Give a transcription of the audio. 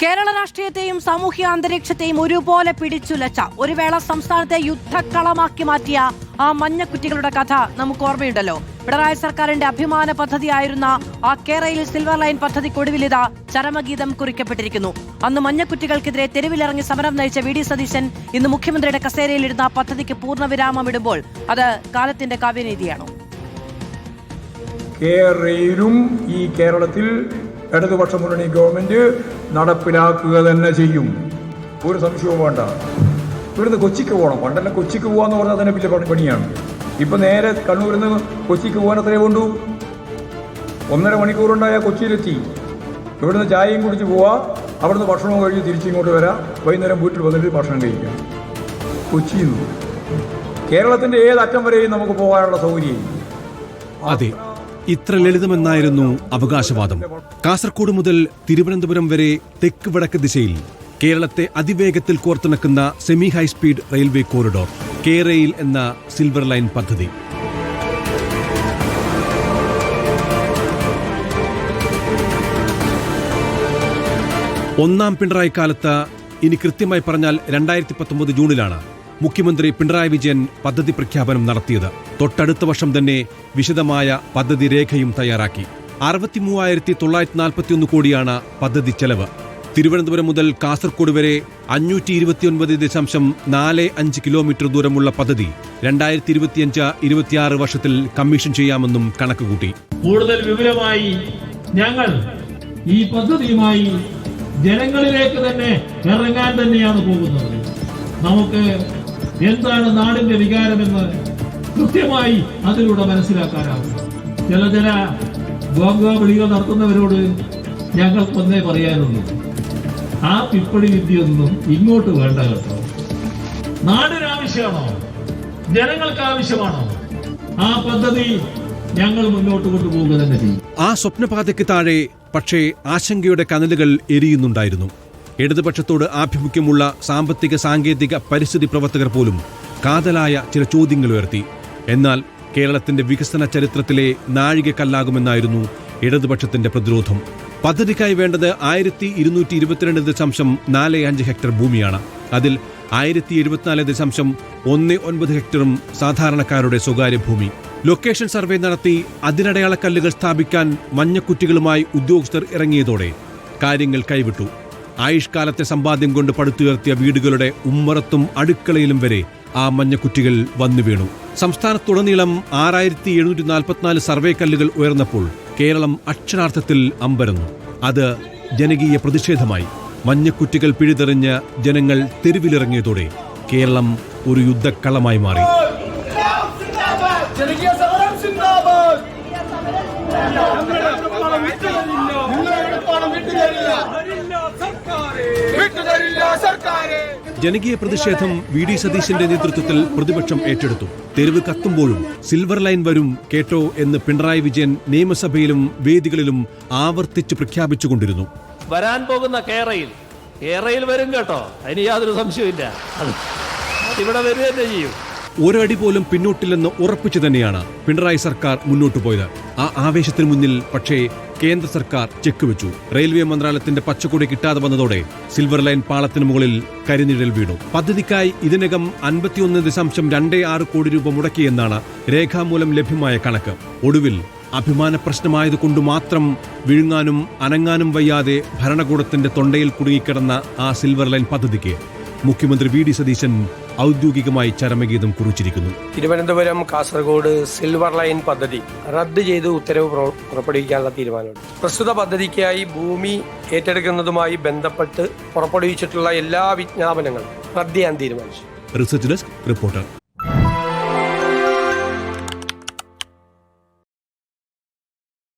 കേരള രാഷ്ട്രീയത്തെയും സാമൂഹ്യ അന്തരീക്ഷത്തെയും ഒരുപോലെ പിടിച്ചുലച്ച ഒരു വേള സംസ്ഥാനത്തെ യുദ്ധക്കളമാക്കി മാറ്റിയ ആ മഞ്ഞക്കുറ്റികളുടെ കഥ നമുക്ക് ഓർമ്മയുണ്ടല്ലോ. പിണറായി സർക്കാരിന്റെ അഭിമാന പദ്ധതിയായിരുന്ന ആ കേരളയിൽ സിൽവർ ലൈൻ പദ്ധതിക്കൊടുവിലിത ചരമഗീതം കുറിക്കപ്പെട്ടിരിക്കുന്നു. അന്ന് മഞ്ഞക്കുറ്റികൾക്കെതിരെ തെരുവിലിറങ്ങി സമരം നയിച്ച വി.ഡി. സതീശൻ ഇന്ന് മുഖ്യമന്ത്രിയുടെ കസേരയിലിരുന്ന പദ്ധതിക്ക് പൂർണ്ണവിരാമമിടുമ്പോൾ അത് കാലത്തിന്റെ കാവ്യനീതിയാണോ? കേരളയിലും ഈ കേരളത്തിൽ ഇടതുപക്ഷ മുന്നണി ഗവൺമെന്റ് നടപ്പിലാക്കുക തന്നെ ചെയ്യും. ഒരു സംശയവും വേണ്ട. ഇവിടുന്ന് കൊച്ചിക്ക് പോകണം. പണ്ടെല്ലാം കൊച്ചിക്ക് പോകാന്ന് പറഞ്ഞാൽ തന്നെ വലിയ പണിയാണ്. ഇപ്പം നേരെ കണ്ണൂരിൽ നിന്ന് കൊച്ചിക്ക് പോകാൻ എത്രയേ കൊണ്ടു? 1.5 മണിക്കൂറുണ്ടായാൽ കൊച്ചിയിലെത്തി. ഇവിടുന്ന് ചായയും കുടിച്ച് പോവാ, അവിടുന്ന് ഭക്ഷണവും കഴിഞ്ഞ് തിരിച്ചിങ്ങോട്ട് വരാം, വൈകുന്നേരം വീട്ടിൽ വന്നിട്ട് ഭക്ഷണം കഴിക്കാം. കൊച്ചിയിൽ നിന്ന് കേരളത്തിന്റെ ഏതറ്റം വരെയും നമുക്ക് പോകാനുള്ള സൗകര്യം. അതെ, ഇത്ര ലളിതമെന്നായിരുന്നു അവകാശവാദം. കാസർഗോഡ് മുതൽ തിരുവനന്തപുരം വരെ തെക്ക് വടക്ക് ദിശയിൽ കേരളത്തെ അതിവേഗത്തിൽ കോർത്തിണക്കുന്ന സെമി ഹൈസ്പീഡ് റെയിൽവേ കോറിഡോർ കേരയിൽ എന്ന സിൽവർ ലൈൻ പദ്ധതി. ഒന്നാം പിണറായി കാലത്ത്, ഇനി കൃത്യമായി പറഞ്ഞാൽ 2019 ജൂണിലാണ് മുഖ്യമന്ത്രി പിണറായി വിജയൻ പദ്ധതി പ്രഖ്യാപനം നടത്തിയത്. തൊട്ടടുത്ത വർഷം തന്നെ വിശദമായ പദ്ധതി രേഖയും തയ്യാറാക്കി. 63,941 കോടിയാണ് പദ്ധതി ചെലവ്. തിരുവനന്തപുരം മുതൽ കാസർഗോഡ് വരെ 529.45 കിലോമീറ്റർ ദൂരമുള്ള പദ്ധതി 2025-26 വർഷത്തിൽ കമ്മീഷൻ ചെയ്യാമെന്നും കണക്കുകൂട്ടി. കൂടുതൽ വിപുലമായി ഞങ്ങൾ ഈ പദ്ധതിയുമായി ജനങ്ങളിലേക്ക് തന്നെ ഇറങ്ങാൻ തന്നെയാണ് പോകുന്നത്. നമുക്ക് എന്താണ് നാടിന്റെ വികാരമെന്ന് കൃത്യമായി അതിലൂടെ മനസ്സിലാക്കാനാവും. ചില ബോംബ് വിളികൾ നടത്തുന്നവരോട് ഞങ്ങൾക്കൊന്നേ പറയാനുള്ളൂ, ആ പിപ്പടി വിദ്യയൊന്നും ഇങ്ങോട്ട് വേണ്ട കേട്ടോ. നാടിന് ആവശ്യമാണോ? ജനങ്ങൾക്ക് ആവശ്യമാണോ? ആ പദ്ധതി ഞങ്ങൾ മുന്നോട്ട് കൊണ്ടുപോകുക തന്നെ ചെയ്യും. ആ സ്വപ്നപാതയ്ക്ക് താഴെ പക്ഷേ ആശങ്കയുടെ കനലുകൾ എരിയുന്നുണ്ടായിരുന്നു. ഇടതുപക്ഷത്തോട് ആഭിമുഖ്യമുള്ള സാമ്പത്തിക സാങ്കേതിക പരിസ്ഥിതി പ്രവർത്തകർ പോലും കാതലായ ചില ചോദ്യങ്ങൾ ഉയർത്തി. എന്നാൽ കേരളത്തിന്റെ വികസന ചരിത്രത്തിലെ നാഴികക്കല്ലാകുമെന്നായിരുന്നു ഇടതുപക്ഷത്തിന്റെ പ്രതിരോധം. പദ്ധതിക്കായി വേണ്ടത് 1222.45 ഹെക്ടർ ഭൂമിയാണ്. അതിൽ 1074.19 ഹെക്ടറും സാധാരണക്കാരുടെ സ്വകാര്യ ഭൂമി. ലൊക്കേഷൻ സർവേ നടത്തി അതിനടയാളക്കല്ലുകൾ സ്ഥാപിക്കാൻ മഞ്ഞക്കുറ്റികളുമായി ഉദ്യോഗസ്ഥർ ഇറങ്ങിയതോടെ കാര്യങ്ങൾ കൈവിട്ടു. ആയുഷ്കാലത്തെ സമ്പാദ്യം കൊണ്ട് പടുത്തുയർത്തിയ വീടുകളുടെ ഉമ്മറത്തും അടുക്കളയിലും വരെ ആ മഞ്ഞക്കുറ്റികൾ വന്നു വീണു. സംസ്ഥാനത്തുടനീളം 6,744 സർവേ കല്ലുകൾ ഉയർന്നപ്പോൾ കേരളം അക്ഷരാർത്ഥത്തിൽ അമ്പരന്നു. അത് ജനകീയ പ്രതിഷേധമായി. മഞ്ഞക്കുറ്റികൾ പിഴുതെറിഞ്ഞ് ജനങ്ങൾ തെരുവിലിറങ്ങിയതോടെ കേരളം ഒരു യുദ്ധക്കളമായി മാറി. ജനകീയ പ്രതിഷേധം വി.ഡി. സതീശന്റെ നേതൃത്വത്തിൽ പ്രതിപക്ഷം ഏറ്റെടുത്തു. തെരുവ് കത്തുമ്പോഴും സിൽവർ ലൈൻ വരും കേട്ടോ എന്ന് പിണറായി വിജയൻ നിയമസഭയിലും വേദികളിലും ആവർത്തിച്ച് പ്രഖ്യാപിച്ചുകൊണ്ടിരുന്നു. വരാൻ പോകുന്ന കേരളയിൽ വരും കേട്ടോ, അതിന് യാതൊരു സംശയമില്ല. ഇവിടെ വരിക തന്നെ ചെയ്യും. ഒരടി പോലും പിന്നോട്ടില്ലെന്ന് ഉറപ്പിച്ചു തന്നെയാണ് പിണറായി സർക്കാർ മുന്നോട്ടു പോയത്. ആ ആവേശത്തിന് മുന്നിൽ പക്ഷേ കേന്ദ്ര സർക്കാർ ചെക്ക് വെച്ചു. റെയിൽവേ മന്ത്രാലയത്തിന്റെ പച്ചക്കൊടി കിട്ടാതെ വന്നതോടെ സിൽവർ ലൈൻ പാളത്തിന് മുകളിൽ കരിനിഴൽ വീണു. പദ്ധതിക്കായി ഇതിനകം 51.26 കോടി രൂപ മുടക്കിയെന്നാണ് രേഖാമൂലം ലഭ്യമായ കണക്ക്. ഒടുവിൽ അഭിമാന പ്രശ്നമായതുകൊണ്ട് മാത്രം വിഴുങ്ങാനും അനങ്ങാനും വയ്യാതെ ഭരണകൂടത്തിന്റെ തൊണ്ടയിൽ കുടുങ്ങിക്കിടന്ന ആ സിൽവർ ലൈൻ പദ്ധതിക്ക് മുഖ്യമന്ത്രി വി.ഡി. സതീശൻ ഔദ്യോഗികമായി ചരമഗീതം കുറിച്ചിരിക്കുന്നു. തിരുവനന്തപുരം കാസർഗോഡ് സിൽവർ ലൈൻ പദ്ധതി റദ്ദ് ചെയ്ത് ഉത്തരവ് പുറപ്പെടുവിക്കാനുള്ള തീരുമാനമുണ്ട്. പ്രസ്തുത പദ്ധതിക്കായി ഭൂമി ഏറ്റെടുക്കുന്നതുമായി ബന്ധപ്പെട്ട് പുറപ്പെടുവിച്ചിട്ടുള്ള എല്ലാ വിജ്ഞാപനങ്ങളും റദ്ദ് ചെയ്യാൻ തീരുമാനിച്ചു. Research desk reporter.